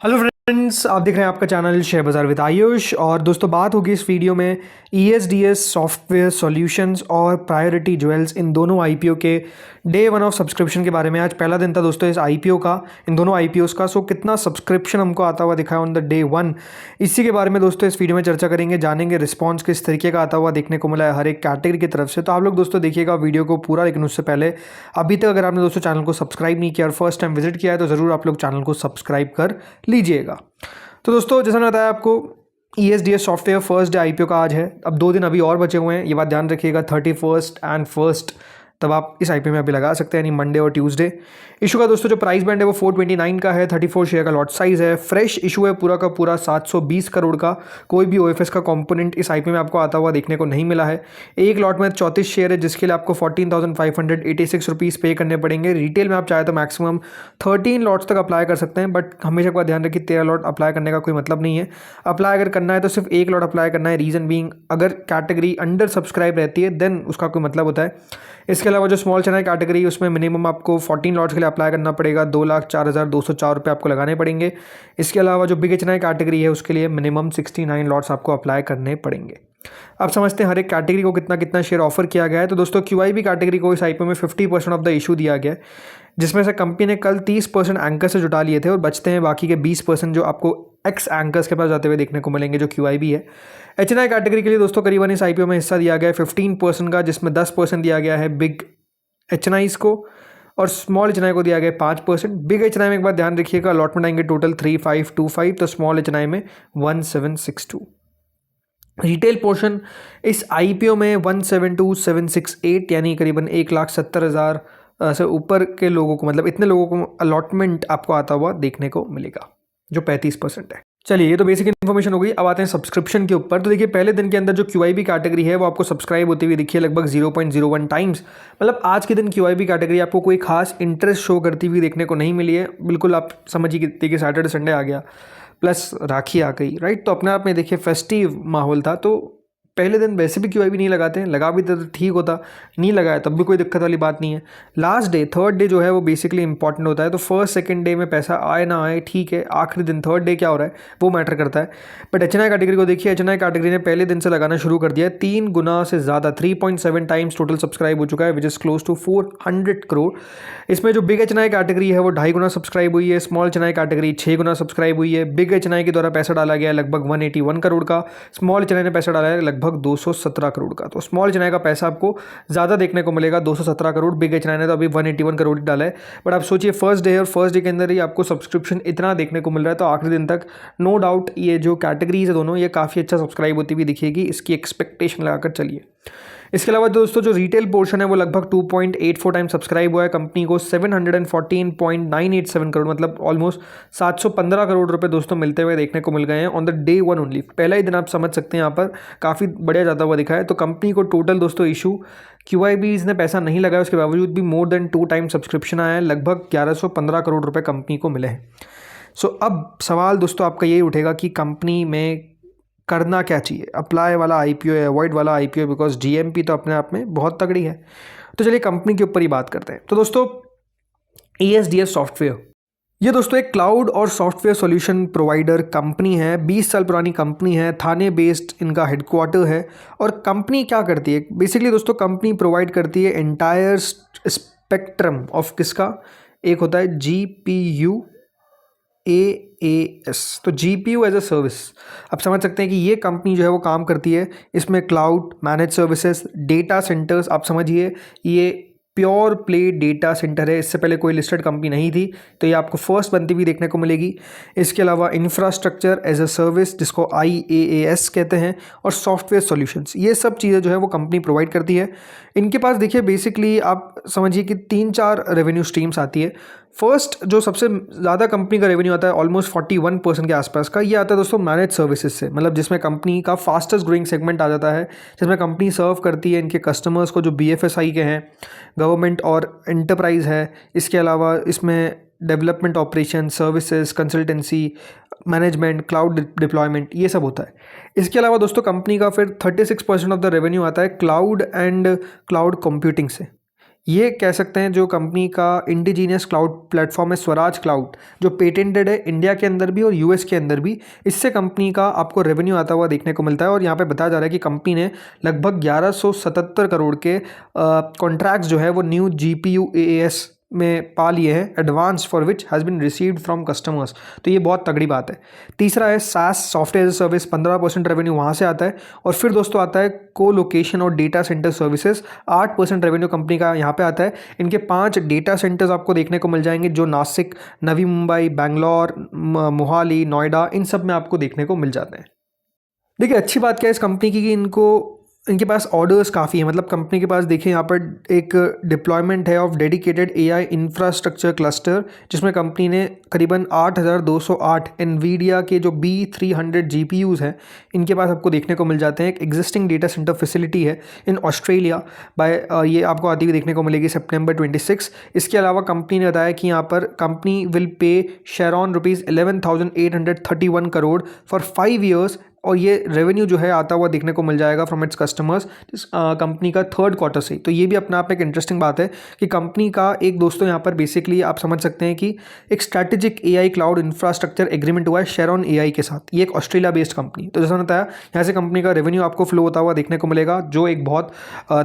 Hello friends, आप देख रहे हैं आपका चैनल शेयर बाज़ार विद आयुष। और दोस्तों, बात होगी इस वीडियो में ESDS सॉफ्टवेयर सॉल्यूशंस और प्रायोरिटी ज्वेल्स इन दोनों आईपीओ के डे वन ऑफ सब्सक्रिप्शन के बारे में। आज पहला दिन था दोस्तों इस आईपीओ का, इन दोनों आईपीओस का। सो कितना सब्सक्रिप्शन हमको आता हुआ दिखा है ऑन द डे वन, इसी के बारे में दोस्तों इस वीडियो में चर्चा करेंगे, जानेंगे रिस्पॉन्स किस तरीके का आता हुआ देखने को मिला है हर एक कैटेगरी की तरफ से। तो आप लोग दोस्तों देखिएगा वीडियो को पूरा, लेकिन उससे पहले अभी तक अगर आपने दोस्तों चैनल को सब्सक्राइब नहीं किया और फर्स्ट टाइम विजिट किया है तो ज़रूर आप लोग चैनल को सब्सक्राइब कर लीजिएगा। तो दोस्तों, जैसा मैंने बताया आपको, ESDS software first day IPO का आज है। अब 2 दिन अभी और बचे हुए हैं, ये बात ध्यान रखिएगा। 31st एंड 1st तब आप इस आईपीओ में अभी लगा सकते हैं, यानी मंडे और ट्यूसडे। इशू का दोस्तों जो प्राइस बैंड है वो 429 का है। 34 शेयर का लॉट साइज है। फ्रेश इशू है पूरा का पूरा 720 करोड़ का। कोई भी OFS का कंपोनेंट इस आईपीओ में आपको आता हुआ देखने को नहीं मिला है। एक लॉट में 34 शेयर है, जिसके लिए आपको 14,586 रुपीज़ पे करने पड़ेंगे। रिटेल में आप चाहे तो मैक्सिमम 13 लॉट्स तक अप्लाई कर सकते हैं, बट हमेशा का ध्यान रखिए 13 लॉट अप्लाई करने का कोई मतलब नहीं है। अप्लाई अगर करना है तो सिर्फ एक लॉट अप्लाई करना है। रीज़न बीइंग, अगर कैटेगरी अंडर सब्सक्राइब रहती है देन उसका कोई मतलब होता है। इसके अलावा जो स्मॉल चैनल कैटेगरी, उसमें मिनिमम आपको 14 लॉट्स के लिए अप्लाई करना पड़ेगा। 2,04,204 रुपये आपको लगाने पड़ेंगे। इसके अलावा जो बिग एचएनआई कैटेगरी है उसके लिए मिनिमम 69 लॉट्स आपको अप्लाई करने पड़ेंगे। अब समझते हैं हर एक कैटेगरी को कितना कितना शेयर ऑफर किया गया है। तो दोस्तों, QIB कैटेगरी को इस आईपीओ में 50% ऑफ द इशू दिया गया है, जिसमें से कंपनी ने कल 30% एंकर से जुटा लिए थे और बचते हैं बाकी के 20% जो आपको एक्स एंकर्स के पास जाते हुए देखने को मिलेंगे, जो QIB है। एचएनआई कैटेगरी के लिए दोस्तों करीबन इस आईपीओ में हिस्सा दिया गया है 15% का, जिसमें 10% दिया गया है बिग एचएनआईज को और स्मॉल एचएनआई को दिया गया 5%। बिग एचएनआई में एक बात ध्यान रखिएगा, अलॉटमेंट आएंगे टोटल 3525, तो स्मॉल एचएनआई में 1762। रिटेल पोर्शन इस आईपीओ में 172768, यानी करीबन 1,70,000 से ऊपर के लोगों को, मतलब इतने लोगों को अलॉटमेंट आपको आता हुआ देखने को मिलेगा, जो 35% है। चलिए, ये तो बेसिक इन्फॉर्मेशन हो गई। अब आते हैं सब्सक्रिप्शन के ऊपर। तो देखिए, पहले दिन के अंदर जो QIB कैटेगरी है वो आपको सब्सक्राइब होती हुई दिखी है लगभग 0.01 टाइम्स। मतलब आज के दिन QIB कैटेगरी आपको कोई खास इंटरेस्ट शो करती हुई देखने को नहीं मिली है। बिल्कुल आप समझिए कि सैटरडे संडे आ गया प्लस राखी आ गई, राइट। तो अपने आप में देखिए फेस्टिव माहौल था। तो पहले दिन वैसे भी QIB नहीं लगाते हैं, लगा भी तो ठीक होता, नहीं लगाया तब भी कोई दिक्कत वाली बात नहीं है। लास्ट डे, थर्ड डे जो है वो बेसिकली इंपॉर्टेंट होता है। तो फर्स्ट सेकंड डे में पैसा आए ना आए ठीक है, आखिरी दिन थर्ड डे क्या हो रहा है वो मैटर करता है। बट एचएनआई कैटेगरी को देखिए, एचएनआई कैटेगरी ने पहले दिन से लगाना शुरू कर दिया है। 3 गुना से ज़्यादा, 3.7 टाइम्स टोटल सब्सक्राइब हो चुका है, which is close to 400 crore. इसमें जो बिग एचएनआई कैटेगरी है वो 2.5 गुना सब्सक्राइब हुई है। स्मॉल एचएनआई कैटेगरी 6 गुना सब्सक्राइब हुई है। बिग एचएनआई के द्वारा पैसा डाला गया है लगभग 181 करोड़ का। स्मॉल एचएनआई ने पैसा डाला है लगभग 217 करोड़ का। तो स्मॉल एचएनआई का पैसा आपको ज़्यादा देखने को मिलेगा, 217 करोड़। बिग एचएनआई ने तो अभी 181 करोड़ डाला है। बट आप सोचिए फर्स्ट डे, और फर्स्ट डे के अंदर ही आपको सब्सक्रिप्शन इतना देखने को मिल रहा है, तो आखिरी दिन तक नो डाउट ये जो कैटेगरीज है दोनों, ये काफ़ी अच्छा सब्सक्राइब होती हुई दिखेगी। इसकी एक्सपेक्टेशन लगाकर चलिए। इसके अलावा दोस्तों जो रिटेल पोर्शन है वो लगभग 2.84 टाइम सब्सक्राइब हुआ है। कंपनी को 714.987 करोड़, मतलब ऑलमोस्ट 715 करोड़ रुपए दोस्तों मिलते हुए देखने को मिल गए हैं on the day one only. पहला ही दिन आप समझ सकते हैं, यहाँ पर काफ़ी बढ़िया जाता हुआ दिखा है। तो कंपनी को टोटल दोस्तों इशू, QIBs ने पैसा नहीं लगाया उसके बावजूद भी मोर देन 2 टाइम सब्सक्रिप्शन आया है, लगभग 1115 करोड़ रुपए कंपनी को मिले हैं। सो अब सवाल दोस्तों आपका यही उठेगा कि कंपनी में करना क्या चाहिए, अप्लाई वाला आईपीओ है, अवॉइड वाला आईपीओ, बिकॉज GMP तो अपने आप में बहुत तगड़ी है। तो चलिए कंपनी के ऊपर ही बात करते हैं। तो दोस्तों, ESDS सॉफ्टवेयर, ये दोस्तों एक क्लाउड और सॉफ्टवेयर सॉल्यूशन प्रोवाइडर कंपनी है। 20 साल पुरानी कंपनी है, थाने बेस्ड इनका हेडक्वार्टर है। और कंपनी क्या करती है बेसिकली दोस्तों, कंपनी प्रोवाइड करती है एंटायर स्पेक्ट्रम ऑफ किसका, एक होता है GPU AAS, तो GPU एज अ सर्विस। आप समझ सकते हैं कि ये कंपनी जो है वो काम करती है इसमें cloud, manage services, data centres. आप समझिए ये प्योर प्ले डेटा सेंटर है। इससे पहले कोई लिस्टेड कंपनी नहीं थी, तो ये आपको फर्स्ट बनती हुई देखने को मिलेगी। इसके अलावा इंफ्रास्ट्रक्चर एज अ सर्विस, जिसको IaaS कहते हैं, और सॉफ्टवेयर सॉल्यूशंस, ये सब चीज़ें जो है वो कंपनी प्रोवाइड करती है। इनके पास देखिए बेसिकली आप समझिए कि 3-4 रेवेन्यू स्ट्रीम्स आती है। फर्स्ट जो सबसे ज़्यादा कंपनी का रेवेन्यू आता है ऑलमोस्ट 41% के आसपास का, ये आता है दोस्तों मैनेज सर्विसेज से। मतलब जिसमें कंपनी का फास्टेस्ट ग्रोइंग सेगमेंट आ जाता है, जिसमें कंपनी सर्व करती है इनके कस्टमर्स को जो BFSI के हैं, गवर्नमेंट और एंटरप्राइज है। इसके अलावा इसमें development operation services, consultancy, management, cloud deployment, ये सब होता है। इसके अलावा दोस्तों कंपनी का फिर 36% ऑफ द रेवेन्यू आता है क्लाउड एंड क्लाउड कंप्यूटिंग से। ये कह सकते हैं जो कंपनी का इंडिजीनियस क्लाउड प्लेटफॉर्म है स्वराज क्लाउड, जो पेटेंटेड है इंडिया के अंदर भी और यूएस के अंदर भी। इससे कंपनी का आपको रेवेन्यू आता हुआ देखने को मिलता है और यहाँ पे बताया जा रहा है कि कंपनी ने लगभग 1177 करोड़ के कॉन्ट्रैक्ट्स जो है वो न्यू GPU AAS में पा लिए हैं, advance for which has been received from customers. तो ये बहुत तगड़ी बात है। तीसरा है SaaS software as a service, 15% revenue वहाँ से आता है। और फिर दोस्तों आता है को लोकेशन और data centre services, 8% revenue company का यहाँ पे आता है। इनके 5 डेटा सेंटर्स आपको देखने को मिल जाएंगे जो नासिक, नवी मुंबई, बैंगलोर, मोहाली, नोएडा, इन सब में आपको देखने को मिल जाते हैं। देखिए अच्छी बात क्या है इस कंपनी की कि इनके पास ऑर्डर्स काफ़ी हैं। मतलब कंपनी के पास देखिए यहाँ पर एक डिप्लॉयमेंट है of dedicated AI infrastructure cluster, जिसमें कंपनी ने करीबन 8208 एनवीडिया के जो B300 GPUs हैं इनके पास आपको देखने को मिल जाते हैं। एक एग्जिस्टिंग डेटा सेंटर फैसिलिटी है इन ऑस्ट्रेलिया ये आपको आती हुई देखने को मिलेगी सितंबर 26। इसके अलावा कंपनी ने बताया कि यहाँ पर company will pay शेरॉन ₹11,831 crore for 5 years, और ये रेवेन्यू जो है आता हुआ देखने को मिल जाएगा फ्रॉम इट्स कस्टमर्स कंपनी का 3rd क्वार्टर से। तो ये भी अपने आप में एक इंटरेस्टिंग बात है कि कंपनी का एक दोस्तों यहाँ पर बेसिकली आप समझ सकते हैं कि एक strategic AI cloud infrastructure agreement हुआ है शेरॉन AI के साथ। ये एक ऑस्ट्रेलिया बेस्ड कंपनी, तो जैसा बताया यहाँ से कंपनी का रेवेन्यू आपको फ्लो होता हुआ देखने को मिलेगा, जो एक बहुत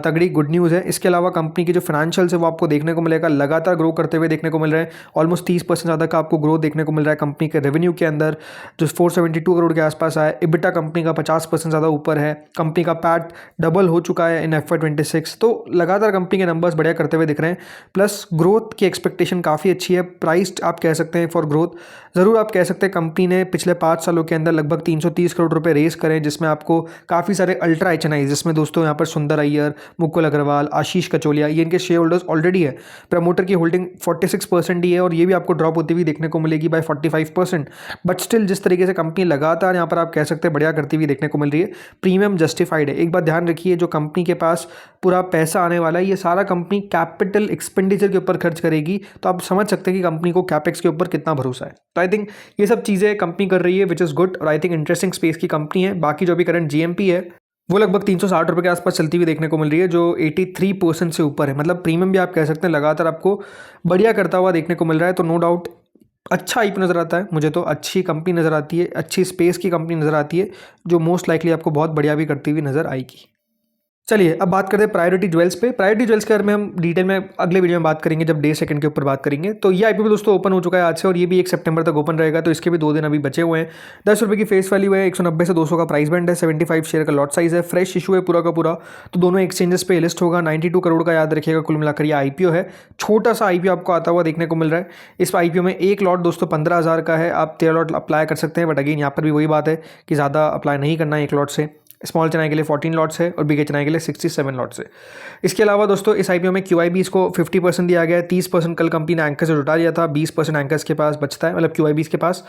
तगड़ी गुड न्यूज़ है। इसके अलावा कंपनी की जो फाइनेंशियल्स है वो आपको देखने को मिलेगा लगातार ग्रो करते हुए देखने को मिल रहे हैं। ऑलमोस्ट 30% ज़्यादा का आपको ग्रोथ देखने को मिल रहा है कंपनी के रेवेन्यू के अंदर, जो 472 करोड़ के आसपास आया। EBITDA कंपनी का 50% ज़्यादा ऊपर है। कंपनी का पैट डबल हो चुका है इन FY26। तो लगातार कंपनी के नंबर्स बढ़िया करते हुए दिख रहे हैं। प्लस ग्रोथ की एक्सपेक्टेशन काफ़ी अच्छी है। प्राइस्ड आप कह सकते हैं फॉर ग्रोथ, ज़रूर आप कह सकते हैं कंपनी ने पिछले 5 सालों के अंदर लगभग 330 करोड़ रुपए रेस करें, जिसमें आपको काफ़ी सारे अल्ट्रा HNI, जिसमें दोस्तों यहाँ पर सुंदर अय्यर, मुकुल अग्रवाल, आशीष कचोलिया, ये इनके शेयर होल्डर्स ऑलरेडी है। प्रमोटर की होल्डिंग 46% ही है और ये भी आपको ड्रॉप होती हुई देखने को मिलेगी बाय 45%। बट स्टिल जिस तरीके से कंपनी लगातार यहाँ पर आप कह सकते हैं बढ़िया करती हुई देखने को मिल रही है, प्रीमियम जस्टिफाइड है। एक बात ध्यान रखिए, जो कंपनी के पास पूरा पैसा आने वाला है ये सारा कंपनी कैपिटल एक्सपेंडिचर के ऊपर खर्च करेगी। तो आप समझ सकते हैं कि कंपनी को कैपेक्स के ऊपर कितना भरोसा है। तो आई थिंक ये सब चीज़ें कंपनी कर रही है विच इज़ गुड, और आई थिंक इंटरेस्टिंग स्पेस की कंपनी है। बाकी जो भी करंट GMP है वो लगभग 360 रुपये के आसपास चलती हुई देखने को मिल रही है, जो 83% से ऊपर है। मतलब प्रीमियम भी आप कह सकते हैं लगातार आपको बढ़िया करता हुआ देखने को मिल रहा है। तो नो डाउट अच्छा IPO नज़र आता है मुझे, तो अच्छी कंपनी नज़र आती है, अच्छी स्पेस की कंपनी नज़र आती है, जो मोस्ट लाइकली आपको बहुत बढ़िया भी करती हुई नज़र आएगी। चलिए अब बात करते हैं प्रायोरिटी ज्वेल्स पे। प्रायोरिटी ज्वेल्स के बारे में हम डिटेल में अगले वीडियो में बात करेंगे जब डे सेकंड के ऊपर बात करेंगे। तो ये IPO दोस्तों ओपन हो चुका है आज से, और ये भी 1 सितंबर तक ओपन रहेगा। तो इसके भी 2 दिन अभी बचे हुए हैं। 10 रुपये की फेस वैल्यू है, 190 से 200 का प्राइस बैंड है, 75 शेयर का लॉट साइज है, फ्रेश इशू है पूरा का पूरा। तो दोनों एक्सचेंजेस पे लिस्ट होगा। 92 करोड़ का याद रखिएगा कुल मिलाकर ये IPO है। छोटा सा IPO आपको आता हुआ देखने को मिल रहा है। इस IPO में एक लॉट दोस्तों 15,000 का है, आप 13 लॉट अप्लाई कर सकते हैं। बट अगेन यहाँ पर भी वही बात है कि ज़्यादा अप्लाई नहीं करना है एक लॉट से। स्मॉल चेन्नई के लिए 14 लॉट्स है और बिग चेन्नई के लिए 67 लॉट्स है। इसके अलावा दोस्तों इस IPO में QIBs को 50% दिया गया है। 30% कल कंपनी ने एंकर से जुटा लिया था, 20% एंकर्स के पास बचता है, मतलब QIBs के पास।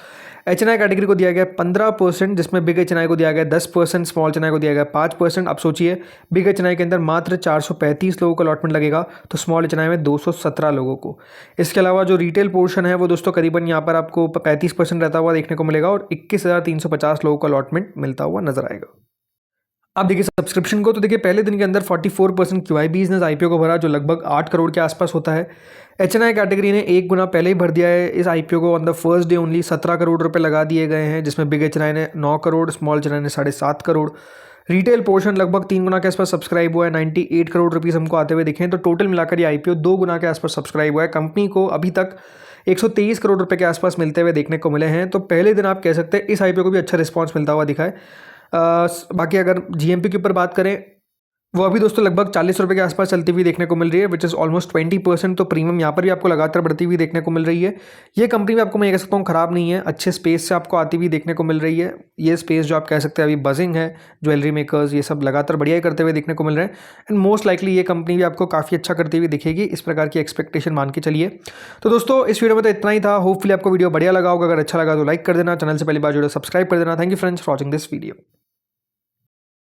HNI कैटेगरी को दिया गया 15%, जिसमें बिग HNI को दिया गया 10%, स्मॉल चेन्नई को दिया गया 5%। अब सोचिए बिग HNI के अंदर मात्र 435 लोगों का अलॉटमेंट लगेगा, तो स्मॉल HNI में 217 लोगों को। इसके अलावा जो रिटेल पोर्शन है वो दोस्तों करीबन यहाँ पर आपको 35% रहता हुआ देखने को मिलेगा, और 21,350 लोगों का अलॉटमेंट मिलता हुआ नजर आएगा। अब देखिए सब्सक्रिप्शन को, तो देखिए पहले दिन के अंदर 44% QIBs ने IPO को भरा, जो लगभग 8 करोड़ के आसपास होता है। HNI कैटेगरी ने 1 गुना पहले ही भर दिया है इस IPO को। On the first day only 17 crore रुपए लगा दिए गए हैं, जिसमें बिग HNI ने 9 करोड़, स्मॉल HNI ने 7.5 करोड़। रिटेल पोर्शन लगभग 3 गुना के आसपास सब्सक्राइब हुआ है, 98 करोड़ रुपीज़ हमको आते हुए दिखे। तो टोटल मिलाकर ये IPO 2 गुना के आसपास सब्सक्राइब हुआ है। कंपनी को अभी तक 123 करोड़ रुपए के आसपास मिलते हुए देखने को मिले हैं। तो पहले दिन आप कह सकते हैं इस IPO को भी अच्छा रिस्पॉन्स मिलता हुआ दिखा है। बाकी अगर GMP के ऊपर बात करें, वो अभी दोस्तों लगभग 40 रुपये के आसपास चलती हुई देखने को मिल रही है, विच इज़ ऑलमोस्ट 20%। तो प्रीमियम यहाँ पर भी आपको लगातार बढ़ती हुई देखने को मिल रही है। ये कंपनी भी आपको मैं कह सकता हूँ ख़राब नहीं है, अच्छे स्पेस से आपको आती हुई देखने को मिल रही है। ये स्पेस जो आप कह सकते हैं अभी बजिंग है, ज्वेलरी मेकर्स, ये सब लगातार बढ़िया ही करते हुए देखने को मिल रहे हैं। एंड मोस्ट लाइकली ये कंपनी भी आपको काफ़ी अच्छा करती हुई दिखेगी, इस प्रकार की एक्सपेक्टेशन मान के चलिए। तो दोस्तों इस वीडियो में तो इतना ही था। होपफुली आपको वीडियो बढ़िया लगा होगा। अगर अच्छा लगा तो लाइक कर देना, चैनल से पहली बार जुड़े सब्सक्राइब कर देना। Thank you friends for watching this video.